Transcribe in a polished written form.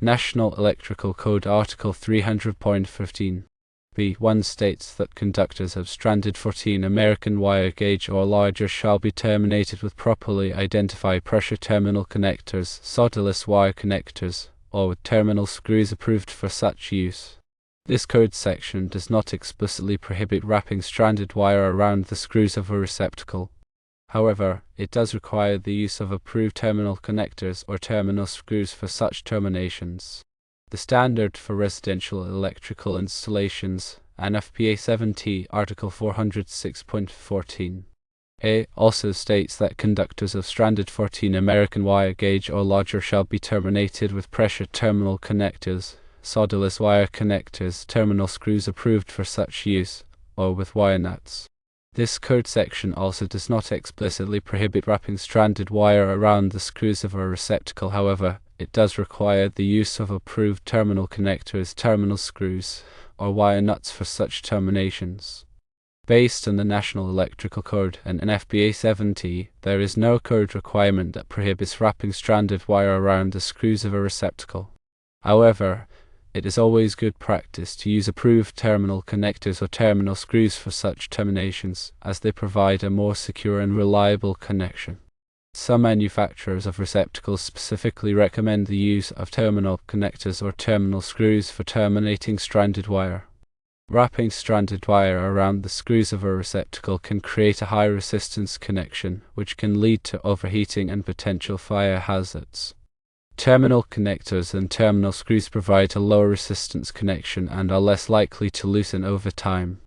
National Electrical Code Article 300.15b1 states that conductors of stranded 14 American wire gauge or larger shall be terminated with properly identified pressure terminal connectors, solderless wire connectors, or with terminal screws approved for such use. This code section does not explicitly prohibit wrapping stranded wire around the screws of a receptacle. However, it does require the use of approved terminal connectors or terminal screws for such terminations. The standard for residential electrical installations, NFPA 70, Article 406.14a, also states that conductors of stranded 14 American wire gauge or larger shall be terminated with pressure terminal connectors, solderless wire connectors, terminal screws approved for such use, or with wire nuts. This code section also does not explicitly prohibit wrapping stranded wire around the screws of a receptacle. However, it does require the use of approved terminal connectors, terminal screws, or wire nuts for such terminations. Based on the National Electrical Code and NFPA 70, there is no code requirement that prohibits wrapping stranded wire around the screws of a receptacle. However, it is always good practice to use approved terminal connectors or terminal screws for such terminations, as they provide a more secure and reliable connection. Some manufacturers of receptacles specifically recommend the use of terminal connectors or terminal screws for terminating stranded wire. Wrapping stranded wire around the screws of a receptacle can create a high resistance connection, which can lead to overheating and potential fire hazards. Terminal connectors and terminal screws provide a lower resistance connection and are less likely to loosen over time.